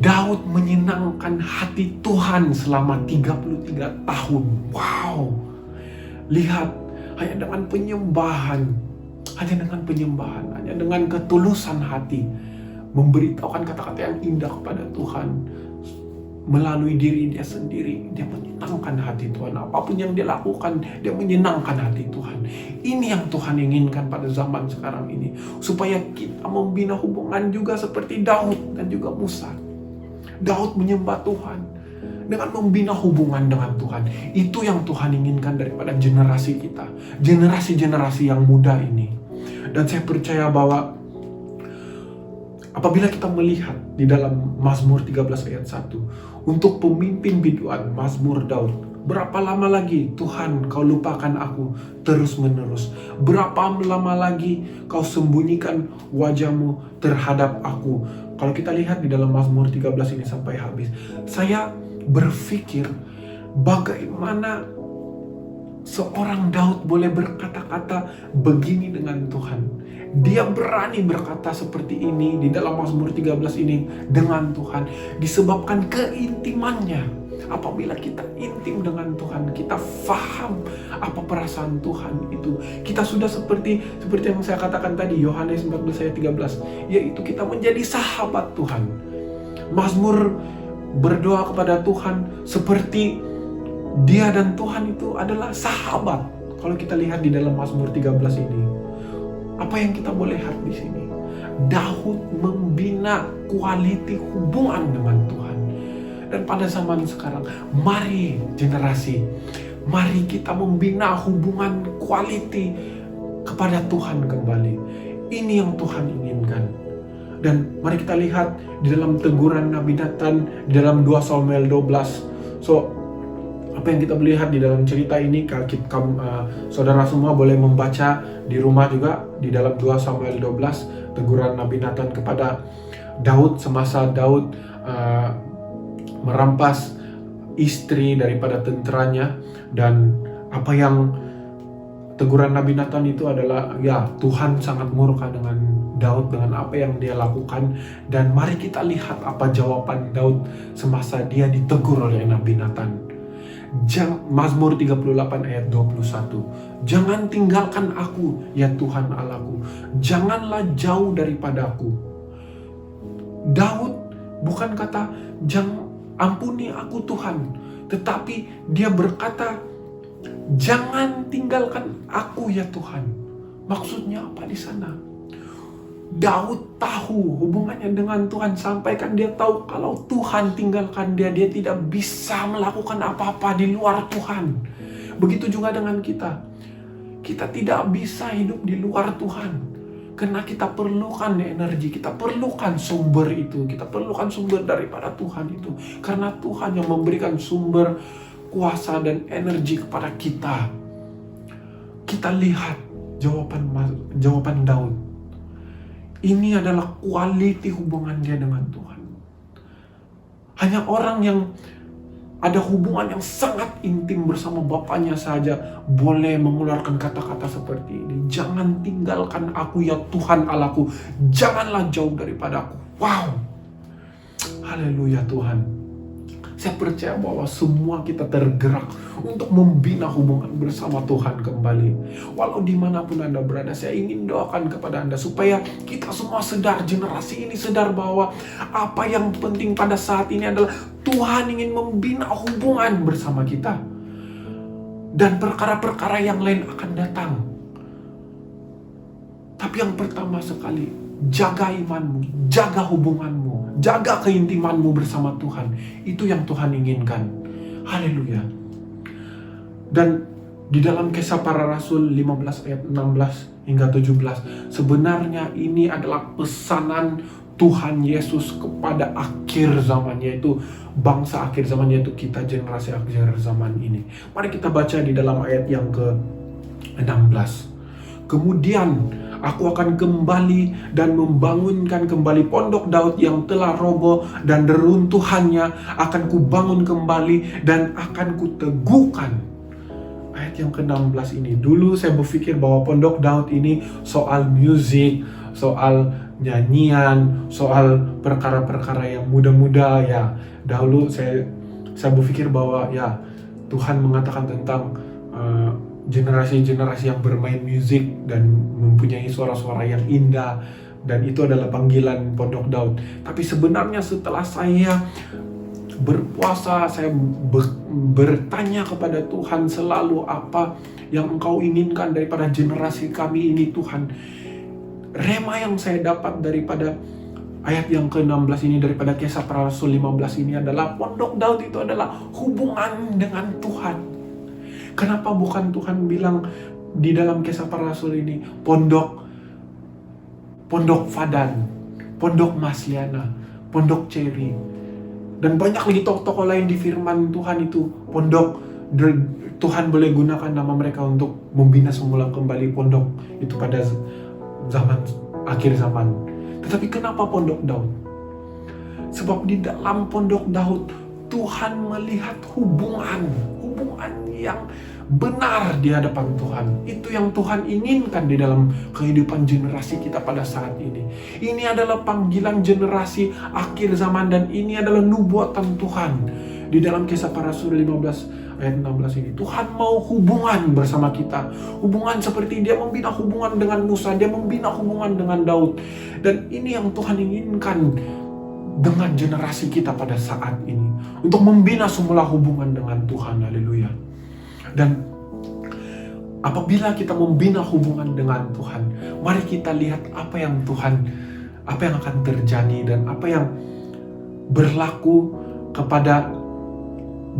Daud menyenangkan hati Tuhan selama 33 tahun. Wow. Lihat, hanya dengan penyembahan, hanya dengan ketulusan hati, memberitahukan kata-kata yang indah kepada Tuhan melalui diri dia sendiri, dia menyenangkan hati Tuhan. Apapun yang dia lakukan, dia menyenangkan hati Tuhan. Ini yang Tuhan inginkan pada zaman sekarang ini, supaya kita membina hubungan juga seperti Daud dan juga Musa. Daud menyembah Tuhan dengan membina hubungan dengan Tuhan. Itu yang Tuhan inginkan daripada generasi kita, generasi-generasi yang muda ini. Dan saya percaya bahwa apabila kita melihat di dalam Mazmur 13 ayat 1, untuk pemimpin biduan Mazmur Daud, berapa lama lagi Tuhan kau lupakan aku terus menerus? Berapa lama lagi kau sembunyikan wajahmu terhadap aku? Kalau kita lihat di dalam Mazmur 13 ini sampai habis, saya berpikir bagaimana seorang Daud boleh berkata-kata begini dengan Tuhan. Dia berani berkata seperti ini di dalam Mazmur 13 ini dengan Tuhan, disebabkan keintimannya. Apabila kita intim dengan Tuhan, kita faham apa perasaan Tuhan itu. Kita sudah seperti yang saya katakan tadi, Yohanes 14 ayat 13, yaitu kita menjadi sahabat Tuhan. Mazmur berdoa kepada Tuhan seperti dia dan Tuhan itu adalah sahabat. Kalau kita lihat di dalam Mazmur 13 ini, apa yang kita boleh lihat di sini? Daud membina quality hubungan dengan Tuhan. Dan pada zaman sekarang, mari kita membina hubungan quality kepada Tuhan kembali. Ini yang Tuhan inginkan. Dan mari kita lihat di dalam teguran Nabi Nathan di dalam 2 Samuel 12. So, apa yang kita lihat di dalam cerita ini, saudara semua boleh membaca di rumah juga di dalam 2 Samuel 12, teguran Nabi Nathan kepada Daud semasa Daud merampas istri daripada tenteranya. Dan apa yang teguran Nabi Nathan itu adalah, ya, Tuhan sangat murka dengan Daud dengan apa yang dia lakukan. Dan mari kita lihat apa jawaban Daud semasa dia ditegur oleh Nabi Nathan. Mazmur 38 ayat 21. Jangan tinggalkan aku, ya Tuhan Allahku. Janganlah jauh daripadaku. Daud bukan kata ampuni aku Tuhan, tetapi dia berkata jangan tinggalkan aku ya Tuhan. Maksudnya apa di sana? Daud tahu hubungannya dengan Tuhan, sampaikan dia tahu kalau Tuhan tinggalkan dia tidak bisa melakukan apa-apa di luar Tuhan. Begitu juga dengan kita. Kita tidak bisa hidup di luar Tuhan. Karena kita perlukan energi, kita perlukan sumber itu. Kita perlukan sumber daripada Tuhan itu. Karena Tuhan yang memberikan sumber kuasa dan energi kepada kita. Kita lihat jawaban Daud. Ini adalah quality hubungan dia dengan Tuhan. Hanya orang yang ada hubungan yang sangat intim bersama Bapaknya saja boleh mengeluarkan kata-kata seperti ini. Jangan tinggalkan aku ya Tuhan Allahku. Janganlah jauh daripadaku. Wow. Haleluya Tuhan. Saya percaya bahwa semua kita tergerak untuk membina hubungan bersama Tuhan kembali. Walau dimanapun Anda berada, saya ingin doakan kepada Anda supaya kita semua sadar, generasi ini sadar bahwa apa yang penting pada saat ini adalah Tuhan ingin membina hubungan bersama kita. Dan perkara-perkara yang lain akan datang. Tapi yang pertama sekali, jaga imanmu, jaga hubunganmu, jaga keintimanmu bersama Tuhan. Itu yang Tuhan inginkan. Haleluya. Dan di dalam Kisah Para Rasul 15 ayat 16 hingga 17, sebenarnya ini adalah pesanan Tuhan Yesus kepada akhir zaman, yaitu bangsa akhir zaman, yaitu kita generasi akhir zaman ini. Mari kita baca di dalam ayat yang ke-16. Kemudian aku akan kembali dan membangunkan kembali pondok Daud yang telah roboh, dan reruntuhannya akan kubangun kembali dan akan kuteguhkan. Ayat yang ke-16 ini, dulu saya berpikir bahwa pondok Daud ini soal musik, soal nyanyian, soal perkara-perkara yang muda-muda ya. Dahulu saya berpikir bahwa ya Tuhan mengatakan tentang generasi-generasi yang bermain musik dan mempunyai suara-suara yang indah, dan itu adalah panggilan pondok Daud. Tapi sebenarnya setelah saya berpuasa, saya bertanya kepada Tuhan selalu, apa yang Engkau inginkan daripada generasi kami ini Tuhan. Rema yang saya dapat daripada ayat yang ke-16 ini, daripada Kisah Para Rasul 15 ini adalah pondok Daud itu adalah hubungan dengan Tuhan. Kenapa bukan Tuhan bilang di dalam Kisah Para Rasul ini pondok Fadan, pondok Masliana, pondok Cherry, dan banyak lagi tokoh-tokoh lain di firman Tuhan itu. Pondok, Tuhan boleh gunakan nama mereka untuk membina semula kembali pondok itu pada zaman akhir zaman. Tetapi kenapa pondok Daud? Sebab di dalam pondok Daud Tuhan melihat hubungan yang benar di hadapan Tuhan. Itu yang Tuhan inginkan di dalam kehidupan generasi kita pada saat ini. Ini adalah panggilan generasi akhir zaman, dan ini adalah nubuatan Tuhan. Di dalam Kisah Para Rasul 15 ayat 16 ini, Tuhan mau hubungan bersama kita. Hubungan seperti Dia membina hubungan dengan Musa, Dia membina hubungan dengan Daud. Dan ini yang Tuhan inginkan dengan generasi kita pada saat ini, untuk membina semula hubungan dengan Tuhan. Haleluya. Dan apabila kita membina hubungan dengan Tuhan, mari kita lihat apa yang akan terjadi dan apa yang berlaku kepada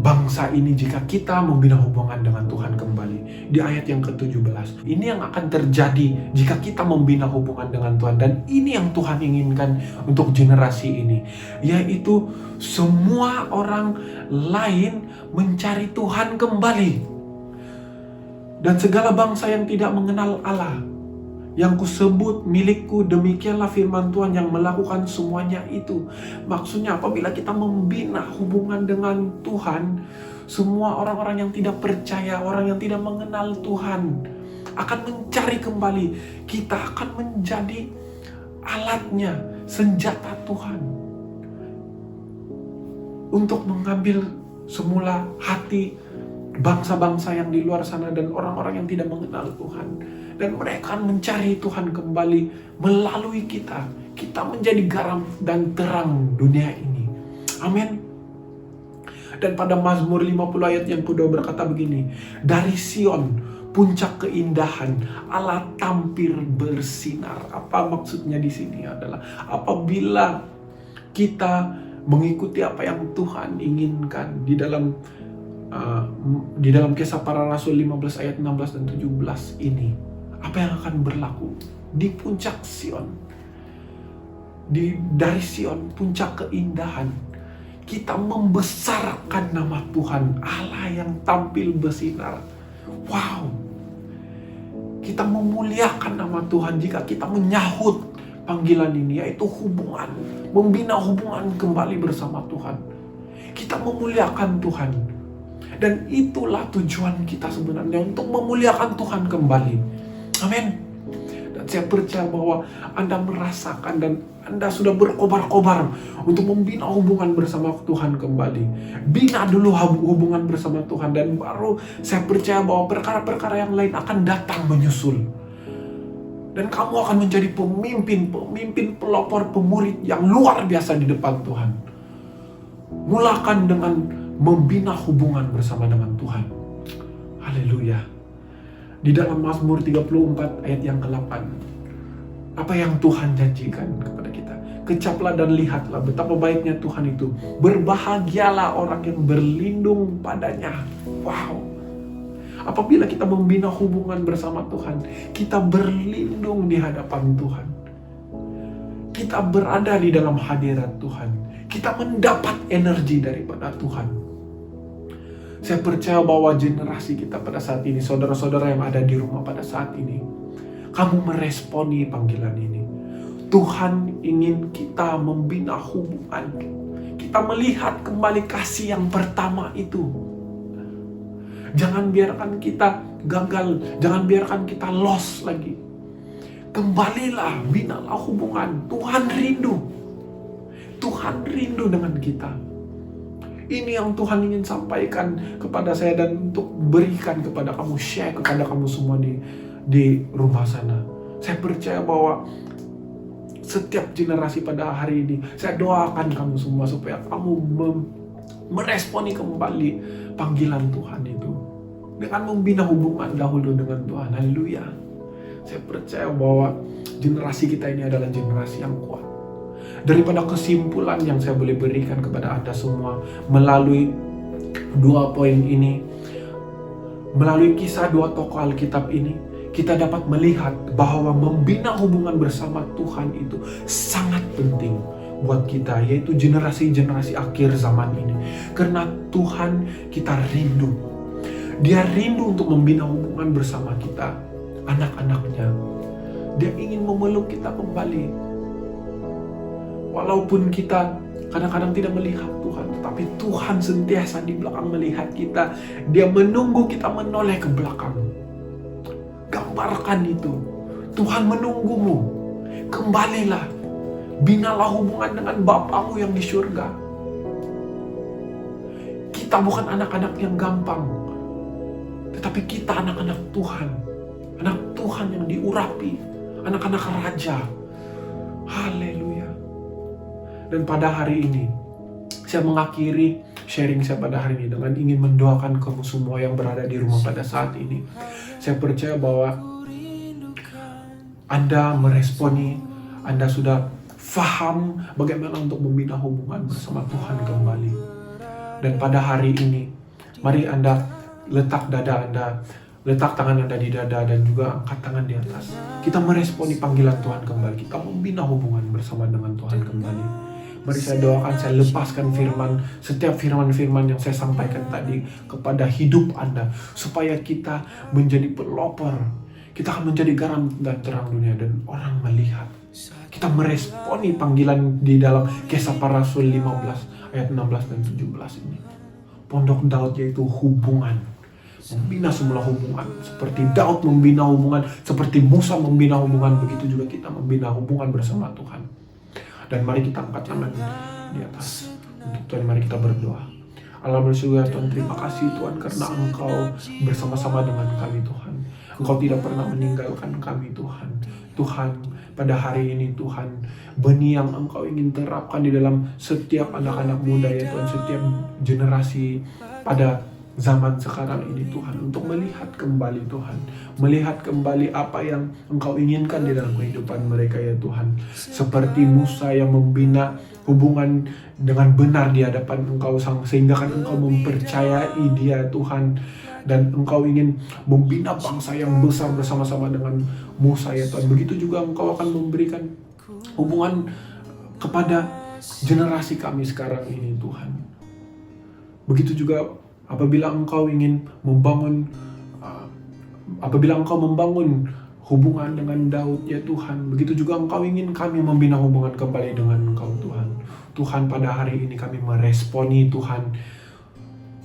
bangsa ini jika kita membina hubungan dengan Tuhan kembali. Di ayat yang ke-17, ini yang akan terjadi jika kita membina hubungan dengan Tuhan, dan ini yang Tuhan inginkan untuk generasi ini, yaitu semua orang lain mencari Tuhan kembali. Dan segala bangsa yang tidak mengenal Allah, yang kusebut milikku, demikianlah firman Tuhan yang melakukan semuanya itu. Maksudnya apabila kita membina hubungan dengan Tuhan, semua orang-orang yang tidak percaya, orang yang tidak mengenal Tuhan akan mencari kembali. Kita akan menjadi alatnya, senjata Tuhan untuk mengambil semula hati bangsa-bangsa yang di luar sana dan orang-orang yang tidak mengenal Tuhan. Dan mereka akan mencari Tuhan kembali melalui kita. Kita menjadi garam dan terang dunia ini. Amin. Dan pada Mazmur 50 ayat yang kedua berkata begini, dari Sion puncak keindahan Allah tampil bersinar. Apa maksudnya di sini adalah apabila kita mengikuti apa yang Tuhan inginkan di dalam Kisah Para Rasul 15 ayat 16 dan 17 ini, apa yang akan berlaku di puncak Sion, dari Sion puncak keindahan, kita membesarkan nama Tuhan Allah yang tampil bersinar. Wow, kita memuliakan nama Tuhan jika kita menyahut panggilan ini, yaitu hubungan, membina hubungan kembali bersama Tuhan. Kita memuliakan Tuhan. Dan itulah tujuan kita sebenarnya, untuk memuliakan Tuhan kembali. Amin. Dan saya percaya bahwa Anda merasakan dan Anda sudah berkobar-kobar untuk membina hubungan bersama Tuhan kembali. Bina dulu hubungan bersama Tuhan, dan baru saya percaya bahwa perkara-perkara yang lain akan datang menyusul. Dan kamu akan menjadi pemimpin, pelopor, pemurid yang luar biasa di depan Tuhan. Mulakan dengan membina hubungan bersama dengan Tuhan. Haleluya. Di dalam Mazmur 34 ayat yang ke-8, apa yang Tuhan janjikan kepada kita? Kecaplah dan lihatlah betapa baiknya Tuhan itu. Berbahagialah orang yang berlindung padanya. Wow. Apabila kita membina hubungan bersama Tuhan, kita berlindung di hadapan Tuhan. Kita berada di dalam hadirat Tuhan. Kita mendapat energi daripada Tuhan. Saya percaya bahwa generasi kita pada saat ini, saudara-saudara yang ada di rumah pada saat ini, kamu meresponi panggilan ini. Tuhan ingin kita membina hubungan. Kita melihat kembali kasih yang pertama itu. Jangan biarkan kita gagal, jangan biarkan kita lost lagi. Kembalilah, binalah hubungan. Tuhan rindu. Tuhan rindu dengan kita. Ini yang Tuhan ingin sampaikan kepada saya dan untuk berikan kepada kamu, share kepada kamu semua di rumah sana. Saya percaya bahwa setiap generasi pada hari ini, saya doakan kamu semua supaya kamu meresponi kembali panggilan Tuhan itu. Dengan membina hubungan dahulu dengan Tuhan. Haleluya. Saya percaya bahwa generasi kita ini adalah generasi yang kuat. Daripada kesimpulan yang saya boleh berikan kepada Anda semua melalui 2 poin ini, melalui kisah 2 tokoh Alkitab ini, kita dapat melihat bahwa membina hubungan bersama Tuhan itu sangat penting buat kita, yaitu generasi-generasi akhir zaman ini. Karena Tuhan kita rindu. Dia rindu untuk membina hubungan bersama kita, anak-anaknya. Dia ingin memeluk kita kembali. Walaupun kita kadang-kadang tidak melihat Tuhan, tetapi Tuhan sentiasa di belakang melihat kita. Dia menunggu kita menoleh ke belakang. Gambarkan itu. Tuhan menunggumu. Kembalilah. Binalah hubungan dengan Bapamu yang di surga. Kita bukan anak-anak yang gampang, tetapi kita anak-anak Tuhan. Anak Tuhan yang diurapi. Anak-anak raja. Haleluya. Dan pada hari ini, saya mengakhiri sharing saya pada hari ini dengan ingin mendoakan kamu semua yang berada di rumah pada saat ini. Saya percaya bahwa Anda meresponi, Anda sudah faham bagaimana untuk membina hubungan bersama Tuhan kembali. Dan pada hari ini, mari Anda letak dada Anda, letak tangan Anda di dada dan juga angkat tangan di atas. Kita meresponi panggilan Tuhan kembali. Kita membina hubungan bersama dengan Tuhan kembali. Mari saya doakan, saya lepaskan firman, setiap firman-firman yang saya sampaikan tadi kepada hidup Anda. Supaya kita menjadi pelopor. Kita akan menjadi garam dan terang dunia dan orang melihat. Kita meresponi panggilan di dalam Kisah Para Rasul 15 ayat 16 dan 17 ini. Pondok Daud yaitu hubungan. Membina semula hubungan. Seperti Daud membina hubungan, seperti Musa membina hubungan, begitu juga kita membina hubungan bersama Tuhan. Dan mari kita angkat tangan di atas. Untuk Tuhan, mari kita berdoa. Allah bersyukur Tuhan, terima kasih Tuhan karena Engkau bersama-sama dengan kami Tuhan. Engkau tidak pernah meninggalkan kami Tuhan. Tuhan, pada hari ini Tuhan, benih yang Engkau ingin terapkan di dalam setiap anak-anak muda ya Tuhan, setiap generasi pada zaman sekarang ini Tuhan, untuk melihat kembali Tuhan, melihat kembali apa yang Engkau inginkan di dalam kehidupan mereka ya Tuhan. Seperti Musa yang membina hubungan dengan benar di hadapan Engkau sehingga kan Engkau mempercayai dia Tuhan, dan Engkau ingin membina bangsa yang besar bersama-sama dengan Musa ya Tuhan. Begitu juga Engkau akan memberikan hubungan kepada generasi kami sekarang ini Tuhan. Begitu juga apabila Engkau ingin membangun, apabila Engkau membangun hubungan dengan Daud ya Tuhan, begitu juga Engkau ingin kami membina hubungan kembali dengan Engkau Tuhan. Tuhan, pada hari ini kami meresponi Tuhan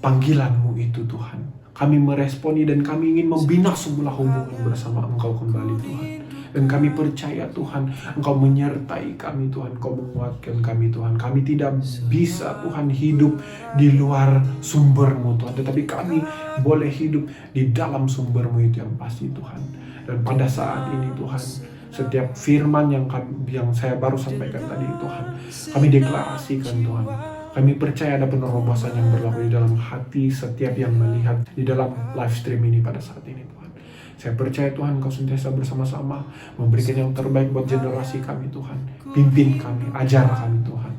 panggilan-Mu itu Tuhan. Kami meresponi dan kami ingin membina semula hubungan bersama Engkau kembali Tuhan. Dan kami percaya Tuhan, Engkau menyertai kami Tuhan, Engkau menguatkan kami Tuhan. Kami tidak bisa Tuhan hidup di luar sumber-Mu Tuhan, tetapi kami boleh hidup di dalam sumber-Mu itu yang pasti Tuhan. Dan pada saat ini Tuhan, setiap firman yang saya baru sampaikan tadi Tuhan, kami deklarasikan Tuhan. Kami percaya ada penerobosan yang berlaku di dalam hati setiap yang melihat di dalam live stream ini pada saat ini Tuhan. Saya percaya Tuhan, Kau sentiasa bersama-sama memberikan yang terbaik buat generasi kami Tuhan. Pimpin kami, ajar kami Tuhan.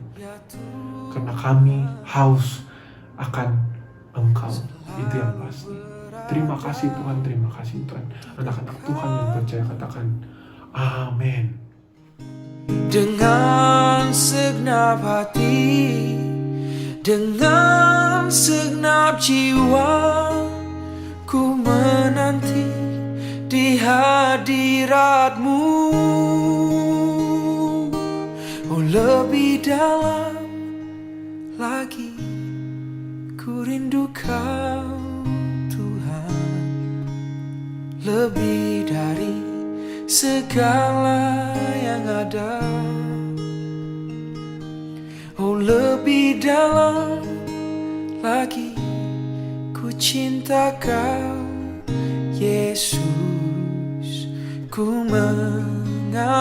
Karena kami haus akan Engkau, itu yang pasti. Terima kasih Tuhan, terima kasih Tuhan. Anak-anak Tuhan yang percaya katakan amin. Dengan segenap hati, dengan segenap jiwa, ku menanti di hadirat-Mu. Oh, lebih dalam lagi ku rindu Kau Tuhan, lebih dari segala yang ada. Oh, lebih dalam lagi ku cinta Kau Yesus, ku mengasihimu.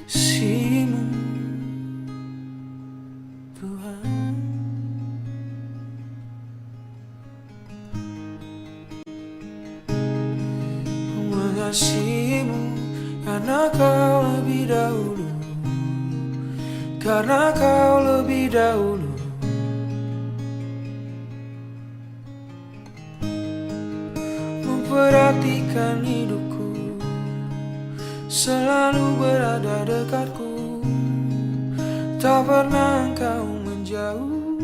Kasih-Mu Tuhan, ku mengasihi-Mu karena Kau lebih dahulu, karena Kau lebih dahulu memperhatikan hidupku, selalu berada dekatku, tak pernah Engkau menjauh.